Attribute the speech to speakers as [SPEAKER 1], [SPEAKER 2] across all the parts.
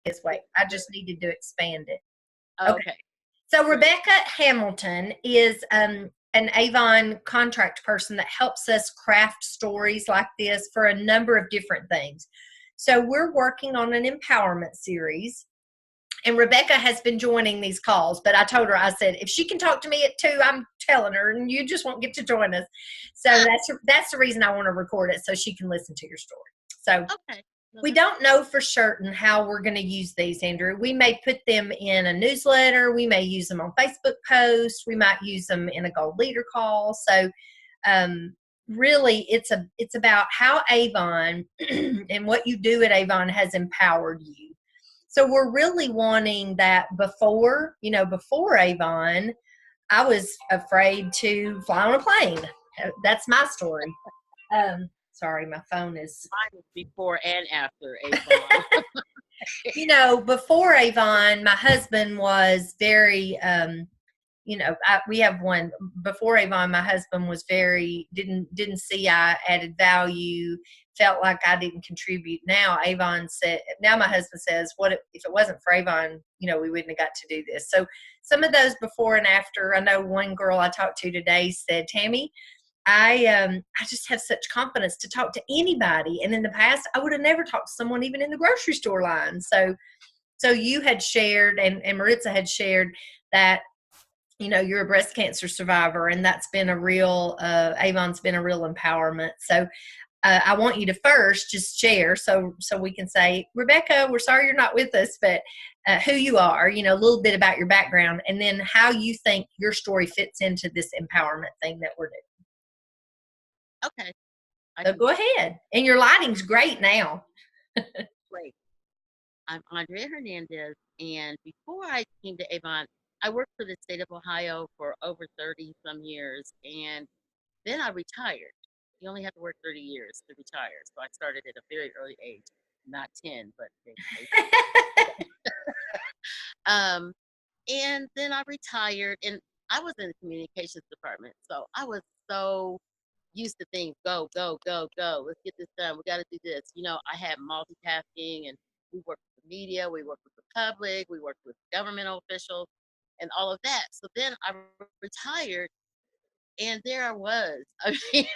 [SPEAKER 1] this way. I just needed to expand it. Okay.
[SPEAKER 2] Okay.
[SPEAKER 1] So Rebecca Hamilton is an Avon contract person that helps us craft stories like this for a number of different things. So we're working on an empowerment series. And Rebecca has been joining these calls, but I told her, I said, if she can talk to me at 2, I'm telling her, and you just won't get to join us. So that's the reason I want to record it, so she can listen to your story. So
[SPEAKER 2] Okay.
[SPEAKER 1] we don't know for certain how we're going to use these, Andrew. We may put them in a newsletter. We may use them on Facebook posts. We might use them in a gold leader call. So really, it's about how Avon and what you do at Avon has empowered you. So we're really wanting that before Avon, I was afraid to fly on a plane. That's my story. Sorry, my phone is.
[SPEAKER 2] Mine is before and after Avon.
[SPEAKER 1] Before Avon, my husband was very, we have one. Before Avon, my husband was very, didn't see I added value, felt like I didn't contribute. Now my husband says, what if it wasn't for Avon, we wouldn't have got to do this. So some of those before and after, I know one girl I talked to today said, Tammy, I just have such confidence to talk to anybody. And in the past, I would have never talked to someone even in the grocery store line. So you had shared, and Maritza had shared that, you're a breast cancer survivor, and that's been a real, Avon's been a real empowerment. So I want you to first just share so we can say, Rebecca, we're sorry you're not with us, but who you are, a little bit about your background, and then how you think your story fits into this empowerment thing that we're doing.
[SPEAKER 2] Okay.
[SPEAKER 1] So go ahead. And your lighting's great now.
[SPEAKER 2] Great. I'm Andrea Hernandez, and before I came to Avon, I worked for the state of Ohio for over 30 some years, and then I retired. You only have to work 30 years to retire. So I started at a very early age, not 10, but and then I retired, and I was in the communications department. So I was so used to things, go, go, go, go. Let's get this done. We got to do this. I had multitasking, and we worked with the media, we worked with the public, we worked with governmental officials, and all of that. So then I retired, and there I was. I mean,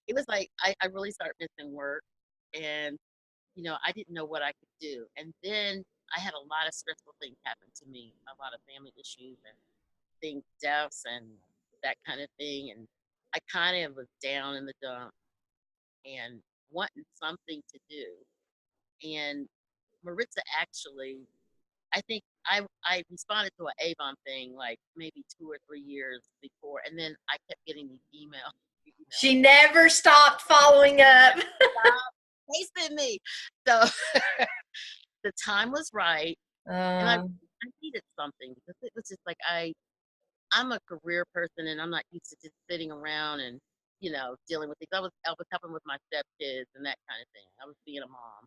[SPEAKER 2] it was like I really started missing work, and I didn't know what I could do. And then I had a lot of stressful things happen to me, a lot of family issues and deaths and that kind of thing. And I kind of was down in the dump and wanting something to do. And Maritza actually, I think I responded to an Avon thing like maybe 2 or 3 years before, and then I kept getting these emails.
[SPEAKER 1] She never stopped following up.
[SPEAKER 2] Chasing me. So the time was right, and I needed something because it was just like I'm a career person, and I'm not used to just sitting around and dealing with things. I was helping with my stepkids and that kind of thing. I was being a mom,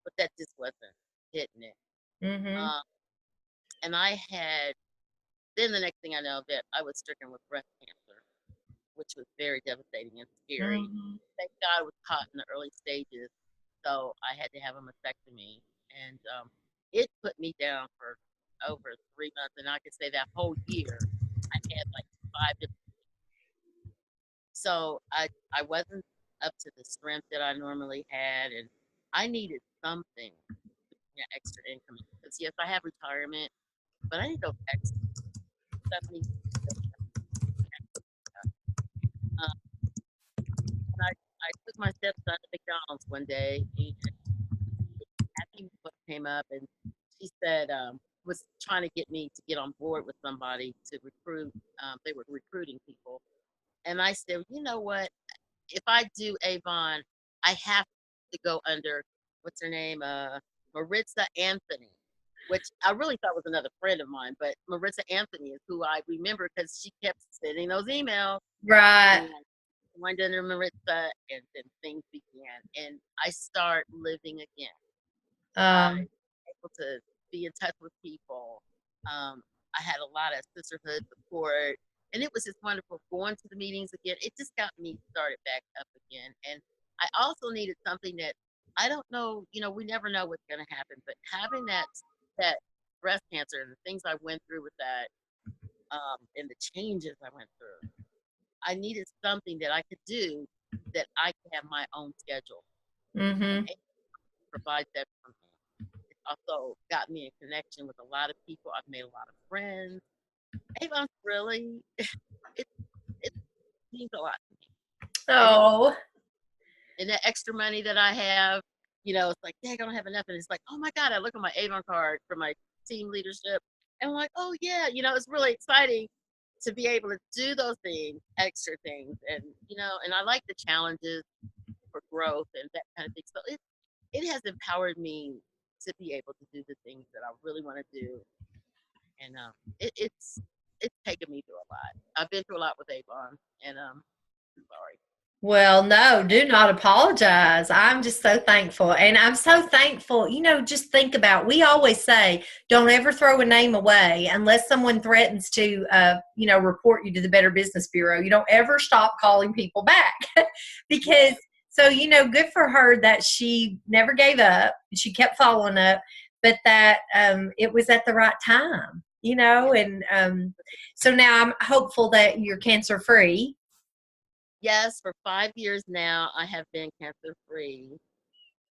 [SPEAKER 2] but that just wasn't hitting it.
[SPEAKER 1] Mm-hmm.
[SPEAKER 2] And I had then the next thing I know that I was stricken with breast cancer, which was very devastating and scary.
[SPEAKER 1] Mm-hmm.
[SPEAKER 2] Thank God I was caught in the early stages, so I had to have a mastectomy, and it put me down for over 3 months, and I could say that whole year I had like 5 different. So I wasn't up to the strength that I normally had, and I needed something, extra income. Because yes, I have retirement, but I need those extra stuff. Um, and I took my stepson to McDonald's one day, and Happy came up, and she said was trying to get me to get on board with somebody to recruit. They were recruiting people, and I said, you know what? If I do Avon, I have to go under what's her name, Maritza Anthony, which I really thought was another friend of mine, but Maritza Anthony is who I remember because she kept sending those emails.
[SPEAKER 1] Right.
[SPEAKER 2] And I went under Maritza, and then things began, and I start living again. Able to be in touch with people. I had a lot of sisterhood support, and it was just wonderful going to the meetings again. It just got me started back up again. And I also needed something that I don't know, we never know what's going to happen, but having that that breast cancer and the things I went through with that, and the changes I went through, I needed something that I could do that I could have my own schedule, and
[SPEAKER 1] Mhm.
[SPEAKER 2] it provides that for me. It also got me in connection with a lot of people. I've made a lot of friends. Avon's really it it means a lot to me, and it
[SPEAKER 1] Oh.
[SPEAKER 2] and that extra money that I have, it's like, dang, I don't have enough. And it's like, oh my God, I look at my Avon card for my team leadership. And I'm like, oh yeah, it's really exciting to be able to do those things, extra things. And I like the challenges for growth and that kind of thing. So it has empowered me to be able to do the things that I really want to do. And it's taken me through a lot. I've been through a lot with Avon, and sorry.
[SPEAKER 1] Well, no, do not apologize. I'm just so thankful. And I'm so thankful. Just think about, we always say, don't ever throw a name away unless someone threatens to, report you to the Better Business Bureau. You don't ever stop calling people back because, so, good for her that she never gave up. She kept following up, but that it was at the right time, and so now I'm hopeful that you're cancer free.
[SPEAKER 2] Yes, for 5 years now, I have been cancer free.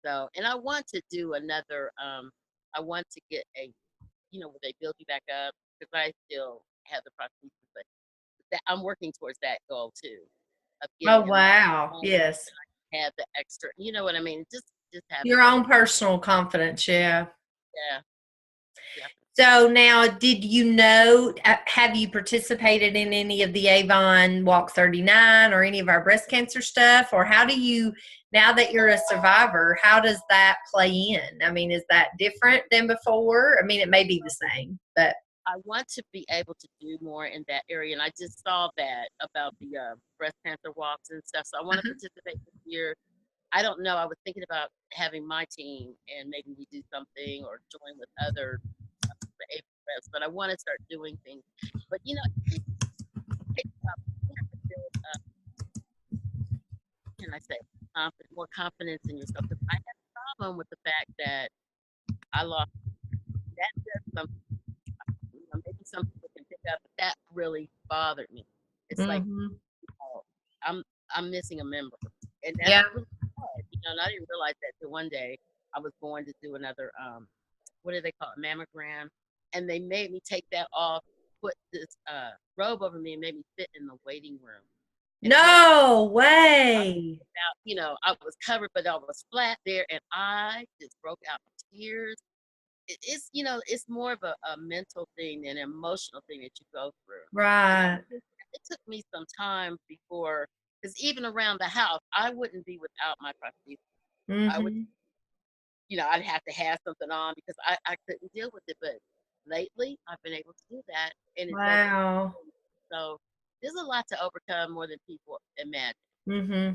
[SPEAKER 2] So, and I want to do another. I want to get where they build you back up, because I still have the prosthesis, but that I'm working towards that goal too, of
[SPEAKER 1] Oh,
[SPEAKER 2] getting enough
[SPEAKER 1] wow.
[SPEAKER 2] money
[SPEAKER 1] Yes.
[SPEAKER 2] to have the extra. You know what I mean? Just have the
[SPEAKER 1] Your
[SPEAKER 2] extra.
[SPEAKER 1] own personal confidence. Yeah.
[SPEAKER 2] Yeah, yeah.
[SPEAKER 1] So now, have you participated in any of the Avon Walk 39 or any of our breast cancer stuff? Or how do you, now that you're a survivor, how does that play in? I mean, is that different than before? I mean, it may be the same, but.
[SPEAKER 2] I want to be able to do more in that area, and I just saw that about the breast cancer walks and stuff. So I want to
[SPEAKER 1] Uh-huh.
[SPEAKER 2] participate this year. I don't know. I was thinking about having my team and maybe we do something or join with other reps, but I want to start doing things. But it takes you have to build up, can I say, more confidence in yourself. Because I had a problem with the fact that I lost that. Says something, maybe some people can pick up, but that really bothered me. It's like,
[SPEAKER 1] Mm-hmm.
[SPEAKER 2] oh, I'm I'm missing a member, and that's
[SPEAKER 1] Yeah.
[SPEAKER 2] really hard. And I didn't realize that till one day I was going to do another what do they call it, mammogram, and they made me take that off, put this robe over me, and made me sit in the waiting room. And
[SPEAKER 1] No way.
[SPEAKER 2] I was covered, but I was flat there, and I just broke out in tears. It's more of a mental thing and an emotional thing that you go through. And
[SPEAKER 1] Right.
[SPEAKER 2] it took me some time before, because even around the house, I wouldn't be without my prosthesis. I would,
[SPEAKER 1] Mm-hmm.
[SPEAKER 2] I'd have to have something on because I couldn't deal with it. But lately, I've been able to do that, and it doesn't.
[SPEAKER 1] Wow.
[SPEAKER 2] So there's a lot to overcome, more than people imagine.
[SPEAKER 1] Mm-hmm.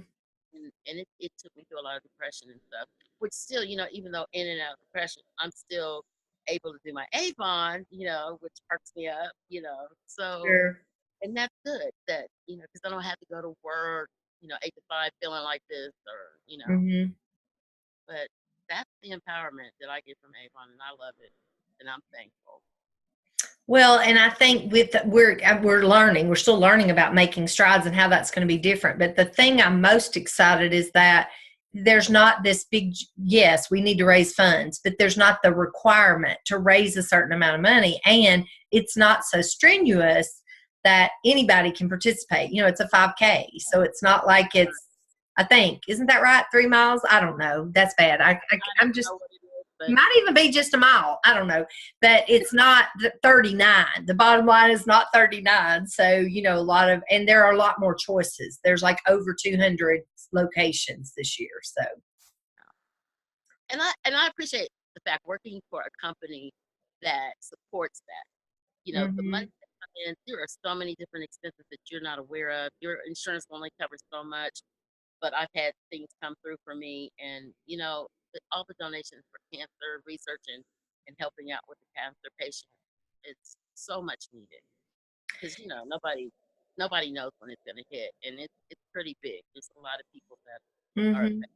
[SPEAKER 2] And it took me through a lot of depression and stuff, which still, even though in and out of depression, I'm still able to do my Avon, which perks me up, so,
[SPEAKER 1] Sure.
[SPEAKER 2] and that's good that, because I don't have to go to work, 8 to 5 feeling like this, or,
[SPEAKER 1] Mm-hmm.
[SPEAKER 2] but that's the empowerment that I get from Avon, and I love it, and I'm thankful.
[SPEAKER 1] Well, and I think we're learning, we're still learning about making strides and how that's going to be different. But the thing I'm most excited is that there's not this big, yes, we need to raise funds, but there's not the requirement to raise a certain amount of money, and it's not so strenuous that anybody can participate. It's a 5K, so it's not like it's. I think, isn't that right? 3 miles? I don't know. That's bad.
[SPEAKER 2] I
[SPEAKER 1] I'm
[SPEAKER 2] don't
[SPEAKER 1] just,
[SPEAKER 2] know what it is, but
[SPEAKER 1] might even be just a mile. I don't know. But it's not 39. The bottom line is not 39. So, and there are a lot more choices. There's like over 200 locations this year. So,
[SPEAKER 2] and I appreciate the fact working for a company that supports that. The money
[SPEAKER 1] mm-hmm.
[SPEAKER 2] that come in, there are so many different expenses that you're not aware of. Your insurance only covers so much, but I've had things come through for me, and all the donations for cancer research and helping out with the cancer patients, it's so much needed, because nobody knows when it's going to hit, and it's pretty big. There's a lot of people that are
[SPEAKER 1] Mm-hmm.
[SPEAKER 2] affected.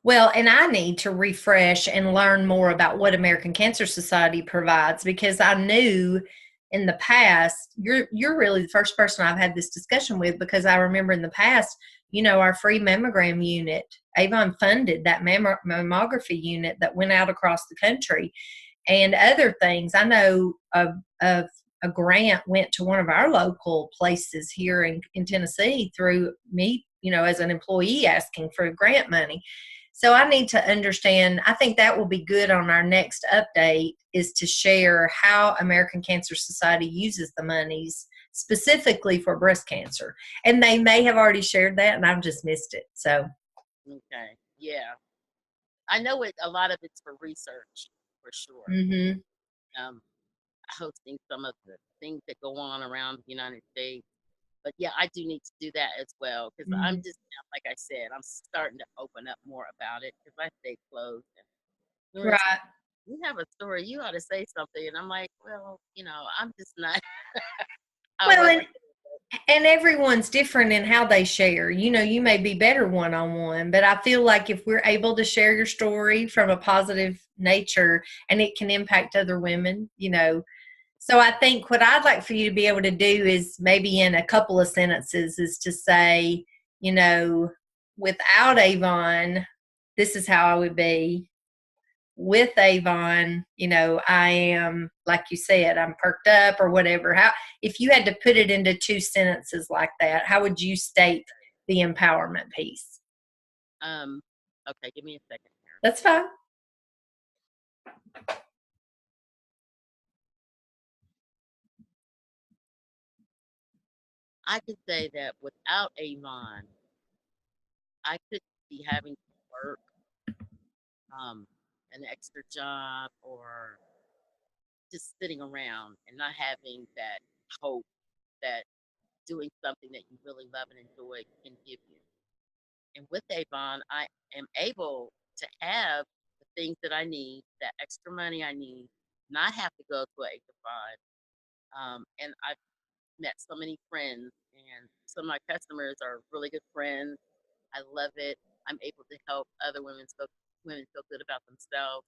[SPEAKER 1] Well, and I need to refresh and learn more about what American Cancer Society provides, because I knew in the past, you're really the first person I've had this discussion with, because I remember in the past, our free mammogram unit, Avon funded that mammography unit that went out across the country, and other things. I know of a grant went to one of our local places here in Tennessee through me, as an employee asking for grant money. So I need to understand. I think that will be good on our next update, is to share how American Cancer Society uses the monies specifically for breast cancer. And they may have already shared that and I've just missed it. So,
[SPEAKER 2] Okay. Yeah. I know a lot of it's for research for sure.
[SPEAKER 1] mm-hmm.
[SPEAKER 2] Um, hosting some of the things that go on around the United States. But yeah, I do need to do that as well because I'm
[SPEAKER 1] Mm-hmm.
[SPEAKER 2] just, like I said, I'm starting to open up more about it because I stay closed. And Laura's like,
[SPEAKER 1] Right.
[SPEAKER 2] you have a story, you ought to say something. And I'm like, well, I'm just not, I
[SPEAKER 1] Well,
[SPEAKER 2] wasn't.
[SPEAKER 1] and everyone's different in how they share. You may be better one on one, but I feel like if we're able to share your story from a positive nature and it can impact other women. So I think what I'd like for you to be able to do is maybe in a couple of sentences is to say, without Avon, this is how I would be. With Avon, I am, like you said, I'm perked up or whatever. How, if you had to put it into two sentences like that, how would you state the empowerment piece?
[SPEAKER 2] Um, okay, give me a second here.
[SPEAKER 1] That's fine.
[SPEAKER 2] I could say that without Avon, I could be having to work an extra job or just sitting around and not having that hope that doing something that you really love and enjoy can give you. And with Avon, I am able to have the things that I need, that extra money I need, not have to go to an 8 to 5. And I've met so many friends, and some of my customers are really good friends. I love it. I'm able to help other women feel good about themselves,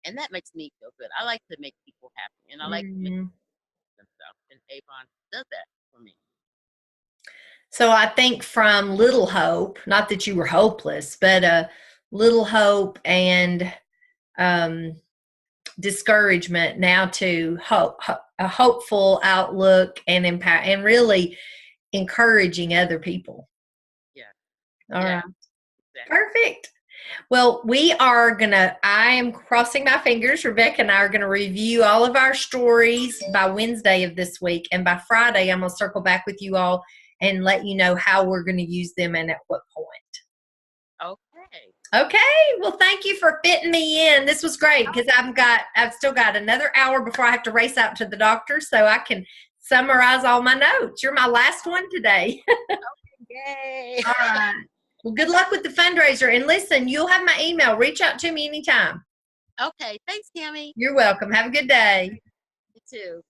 [SPEAKER 2] and that makes me feel good. I like to make people happy, and I like to make
[SPEAKER 1] Mm-hmm.
[SPEAKER 2] themselves. And Avon does that for me.
[SPEAKER 1] So I think from little hope, not that you were hopeless, but little hope and um, discouragement now to a hopeful outlook and impact, and really encouraging other people.
[SPEAKER 2] Yeah,
[SPEAKER 1] All
[SPEAKER 2] yeah,
[SPEAKER 1] right.
[SPEAKER 2] exactly.
[SPEAKER 1] Perfect. Well, I am crossing my fingers. Rebecca and I are going to review all of our stories by Wednesday of this week. And by Friday, I'm going to circle back with you all and let you know how we're going to use them and at what point.
[SPEAKER 2] Okay.
[SPEAKER 1] Okay. Well, thank you for fitting me in. This was great because I've still got another hour before I have to race out to the doctor so I can summarize all my notes. You're my last one today.
[SPEAKER 2] Yay.
[SPEAKER 1] All right. Well, good luck with the fundraiser. And listen, you'll have my email. Reach out to me anytime.
[SPEAKER 2] Okay. Thanks, Tammy.
[SPEAKER 1] You're welcome. Have a good day.
[SPEAKER 2] You too.